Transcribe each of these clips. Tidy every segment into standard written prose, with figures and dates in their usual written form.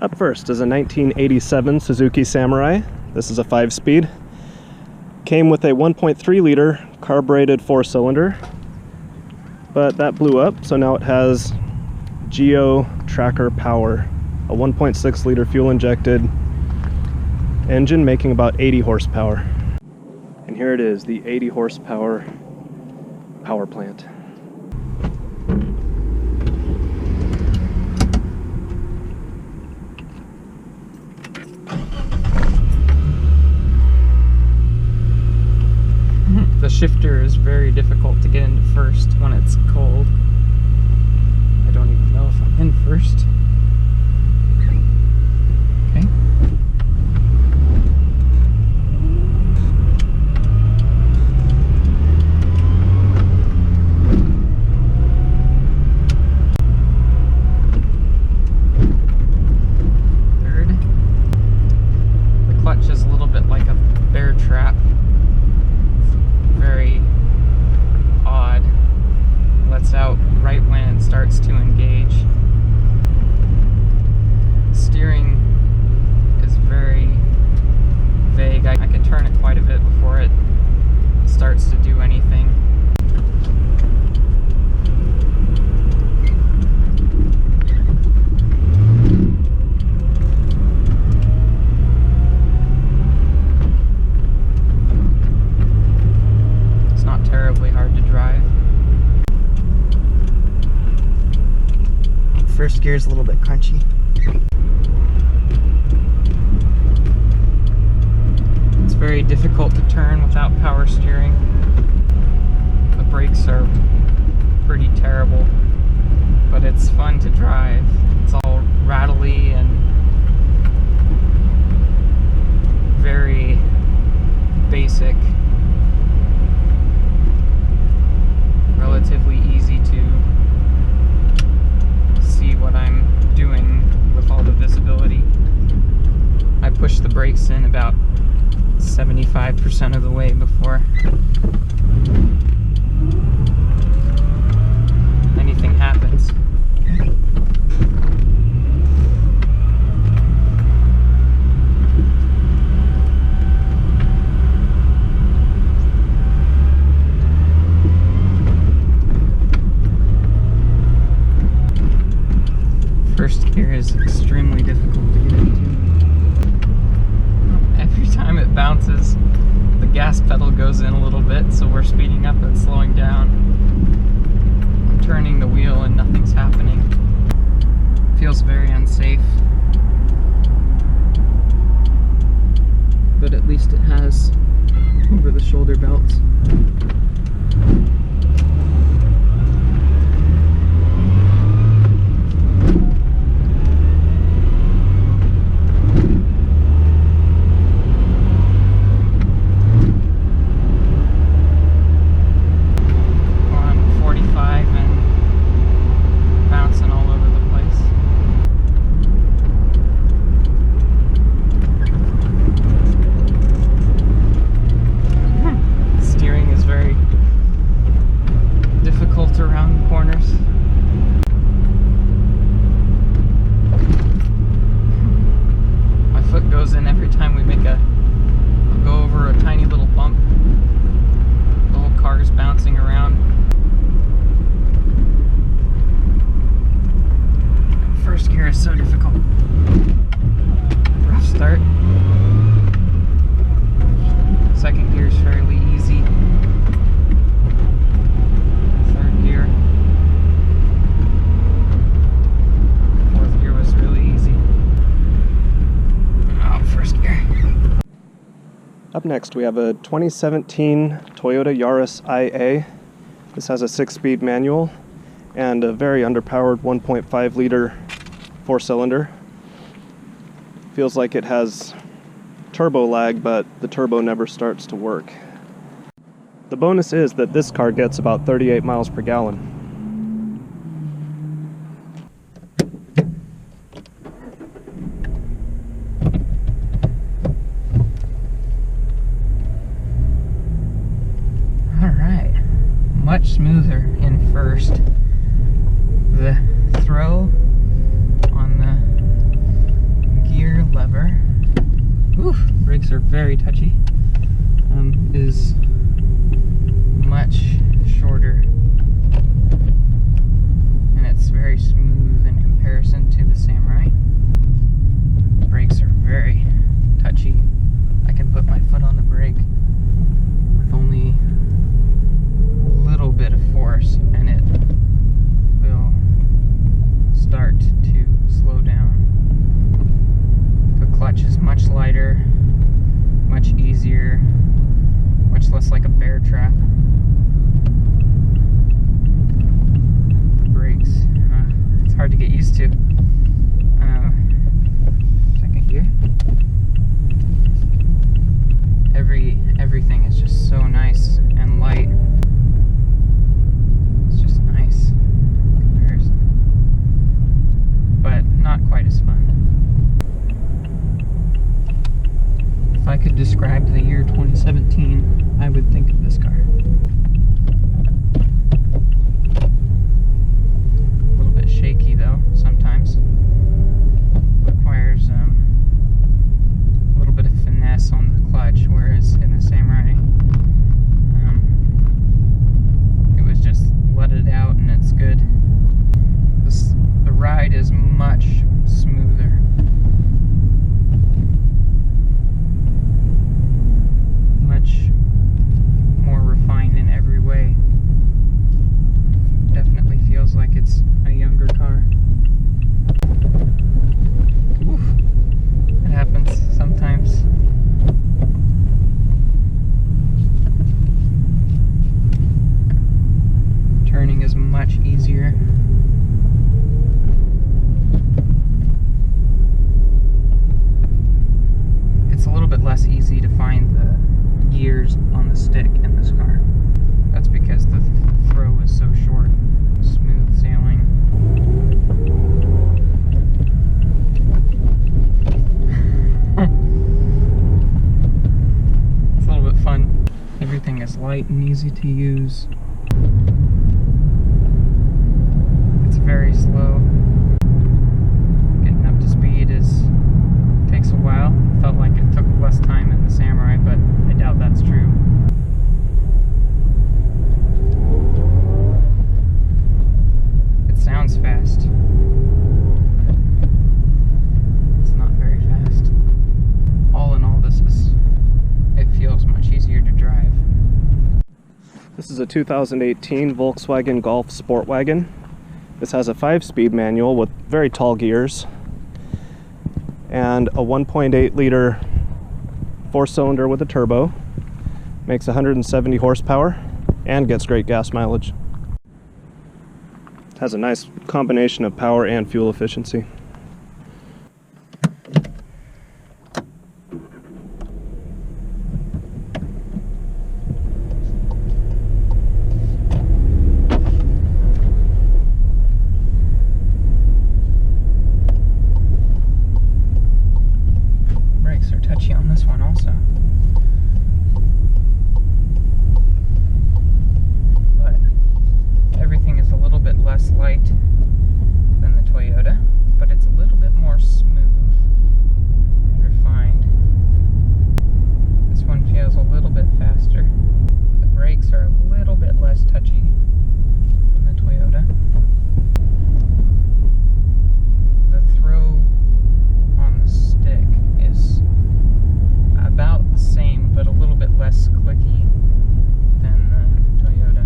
Up first is a 1987 Suzuki Samurai. This is a 5-speed. Came with a 1.3 liter carbureted 4-cylinder, but that blew up, so now it has Geo Tracker Power, a 1.6 liter fuel injected engine making about 80 horsepower. And here it is, the 80 horsepower power plant. The shifter is very difficult to get into first when it's cold. I don't even know if I'm in first. Okay. Third. The clutch is a little bit like a bear trap. Very odd. Lets out right when it starts to engage. Steering is very vague. I can turn it quite a bit before it starts to do anything. Terribly hard to drive. First gear is a little bit crunchy. It's very difficult to turn without power steering. The brakes are pretty terrible, but it's fun to drive. It's all rattly and very basic. Relatively easy to see what I'm doing with all the visibility. I push the brakes in about 75% of the way before anything happens. First gear is extremely difficult to get into. Every time it bounces, the gas pedal goes in a little bit, so we're speeding up and slowing down. I'm turning the wheel and nothing's happening. Feels very unsafe. But at least it has over-the-shoulder belts. Around corners. My foot goes in every time we make I'll go over a tiny little bump. The whole car is bouncing around. First gear is so difficult. Rough start. Second gear is fairly easy. Up next we have a 2017 Toyota Yaris IA. This has a 6-speed manual and a very underpowered 1.5 liter 4-cylinder. Feels like it has turbo lag, but the turbo never starts to work. The bonus is that this car gets about 38 miles per gallon. Much smoother in first. The throw on the brakes are very touchy, is much shorter, and it's very smooth in comparison to the Samurai. The brakes are very touchy. I can put my foot on the brake with only a little bit of force and it will start to slow down. The clutch is much lighter, much easier, much less like a bear trap. The brakes, it's hard to get used to. Second gear. Everything is just so nice and light. It's just nice in comparison, but not quite as fun. If I could describe the year 2017, I would think of this car. A little bit shaky though, sometimes. Requires a little bit of finesse on the clutch, whereas in the Samurai, it was just let it out and it's good. The ride is much smoother. Much more refined in every way. Definitely feels like it's a younger car. Oof. It happens sometimes. Turning is much easier. It's a little bit less easy to find the gears on the stick in this car. That's because the throw is so short. Smooth sailing. It's a little bit fun. Everything is light and easy to use. It's very slow. Getting up to speed takes a while. Felt like it took less time in the Samurai, but I doubt that's true. It sounds fast. It's not very fast. All in all, it feels much easier to drive. This is a 2018 Volkswagen Golf Sportwagen. This has a 5-speed manual with very tall gears and a 1.8 liter 4-cylinder with a turbo. Makes 170 horsepower and gets great gas mileage. It has a nice combination of power and fuel efficiency. Brakes are touchy on this one also. But everything is a little bit less light than the Toyota, but it's a little bit more smooth and refined. This one feels a little bit faster. The brakes are a little bit less touchy than the Toyota. The throw on the stick is about the same, but a little bit less clicky than the Toyota.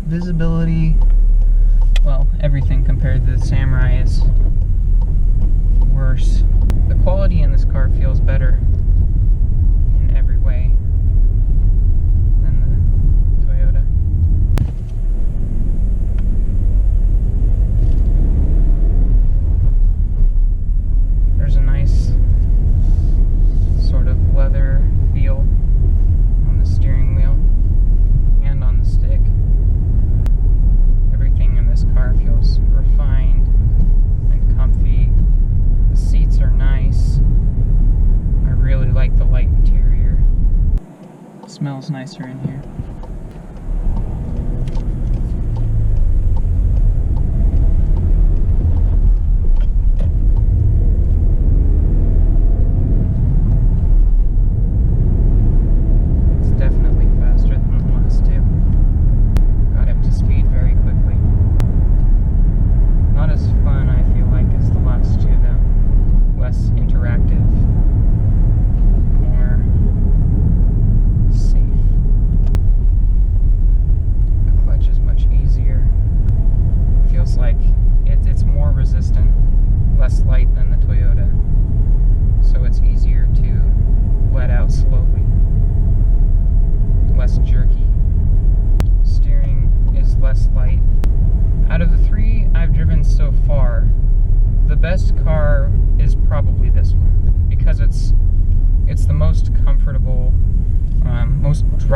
Visibility, well, everything compared to the Samurai is worse. The quality in this car feels better in every way than the Toyota. There's a nice sort of leather feel on the steering wheel and on the stick. Everything in this car feels refined and comfy. The seats are nice. I really like the light interior. It smells nicer in here.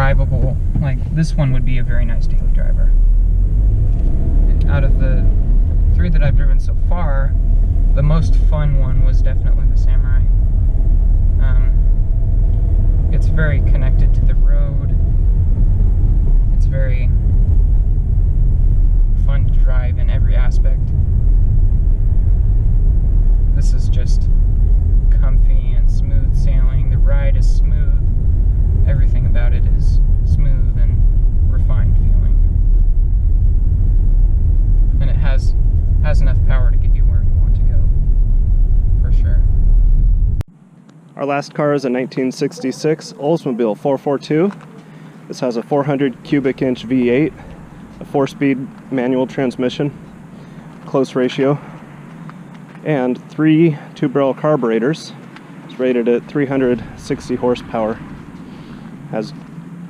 drivable. Like, this one would be a very nice daily driver. Out of the 3 that I've driven so far, the most fun one was definitely the Samurai. It's very connected to the road. It's very fun to drive in every aspect. This is just comfy and smooth sailing. The ride is smooth. Everything about it is smooth and refined feeling. And it has enough power to get you where you want to go, for sure. Our last car is a 1966 Oldsmobile 442. This has a 400 cubic inch V8, a 4-speed manual transmission, close ratio, and 3 two-barrel carburetors. It's rated at 360 horsepower. Has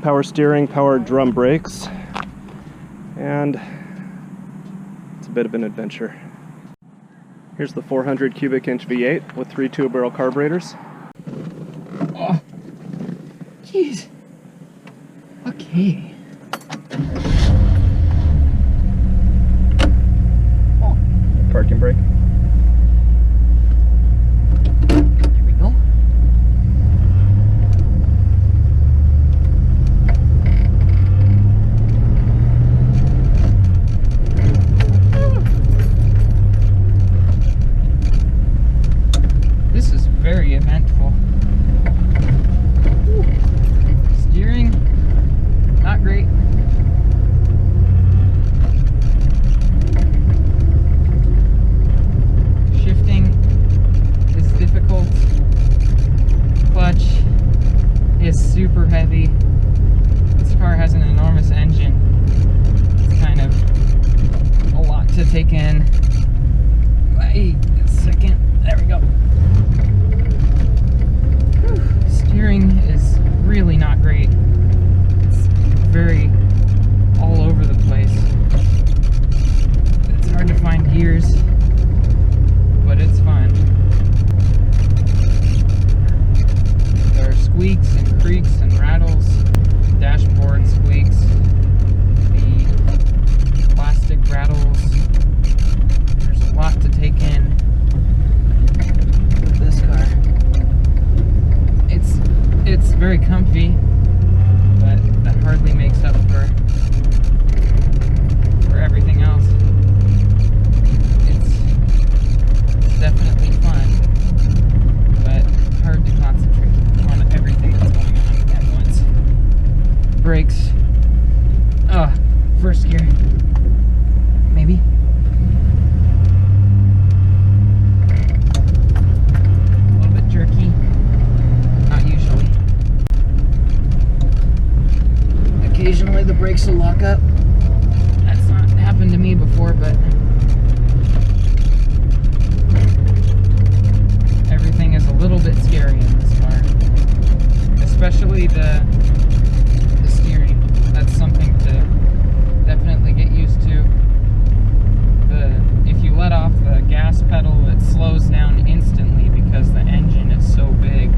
power steering, power drum brakes, and it's a bit of an adventure. Here's the 400 cubic inch V8 with 3 two-barrel carburetors. Oh, jeez. Okay. Oh. Parking brake. There we go. This is very eventful. Steering, not great. Shifting is difficult. Clutch is super heavy. This car has an enormous engine. It's kind of a lot to take in. Wait a second. There we go. Whew. Steering is really not great. It's very all over the place. It's hard to find gears, but it's fun. There are squeaks and creaks and rattles, dashboard squeaks, the plastic rattles. There's a lot to take in with this car. It's very comfy, but that hardly makes up for everything else. It's definitely fun, but hard to concentrate on everything that's going on at once. Brakes. First gear. Maybe. A little bit jerky. Not usually. Occasionally the brakes will lock up. That's not happened to me before, but everything is a little bit scary in this car. Especially the steering. That's something to definitely get used to. If you let off the gas pedal, it slows down instantly because the engine is so big.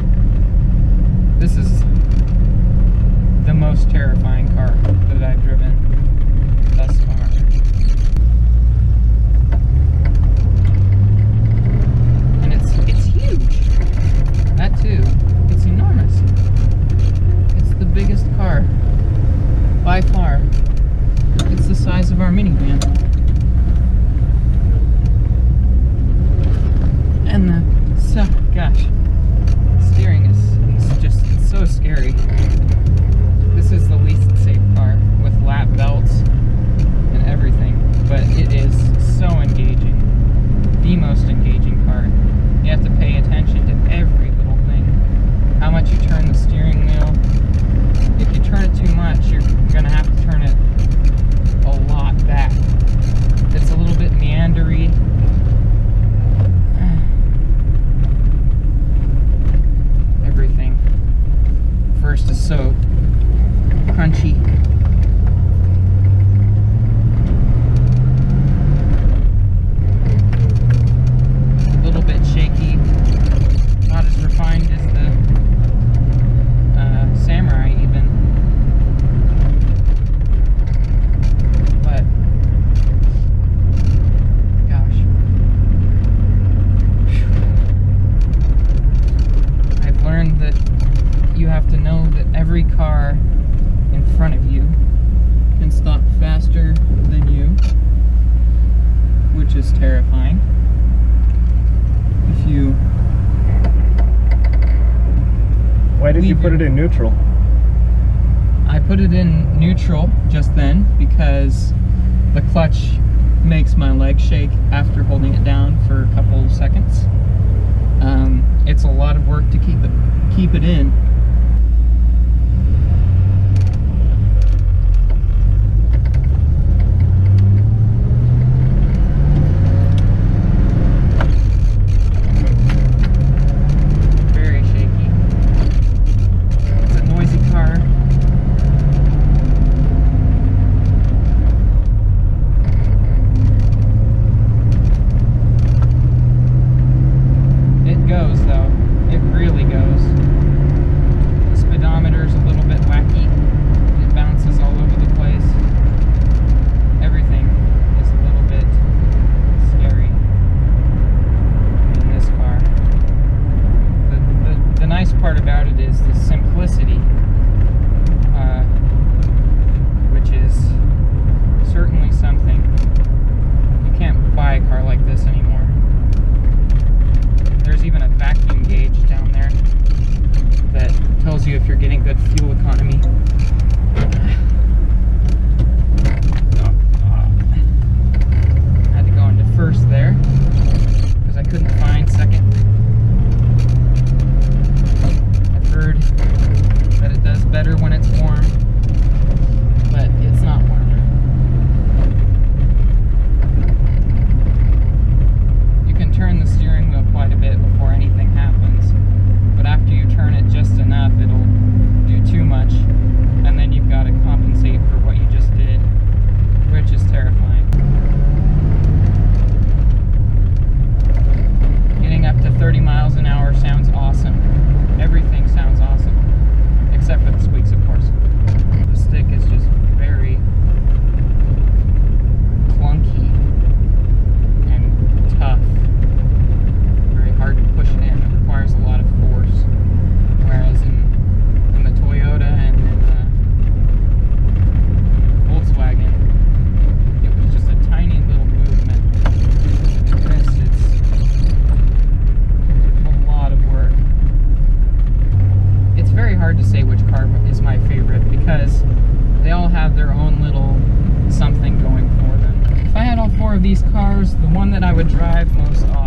This is the most terrifying car that I've driven thus far. And it's huge. That too. It's enormous. It's the biggest car by far. It's the size of our minivan. And gosh, steering is just so scary. This is the least safe car with lap belts and everything, but it is so engaging. The most engaging car. You have to pay attention to every little thing. How much you turn the steering wheel. If you turn it too much, you're gonna have to turn it a lot back. It's a little bit meandery. Everything. First is so crunchy. A little bit shaky. Not as refined as the Samurai even. every car in front of you can stop faster than you, which is terrifying. If you... Why did you put it in neutral? I put it in neutral just then because the clutch makes my leg shake after holding it down for a couple of seconds. It's a lot of work to keep it in. Very shaky. It's a noisy car. Goes though, it really goes. The speedometer's a little bit wacky, it bounces all over the place. Everything is a little bit scary in this car. The nice part about it is the simplicity, which is certainly something. You can't buy a car like this anymore. There's even a vacuum gauge down there that tells you if you're getting good fuel economy. I had to go into first there because I couldn't find second. I've heard that it does better when it's warm, but it's not warm. Turn the steering wheel quite a bit before anything happens, but after you turn it just enough, it'll do too much, and then you've got to compensate for what you just did, which is terrifying. Getting up to 30 miles an hour sounds awesome. Everything sounds awesome, except for the squeaks, of course. The stick is just very clunky and tough. Hard to push it in. It requires a lot of force. Whereas in the Toyota and in the Volkswagen, it was just a tiny little movement. This, it's a lot of work. It's very hard to say which car is my favorite because they all have their own little something going for them. If I had all four of these cars, the one that I would drive most often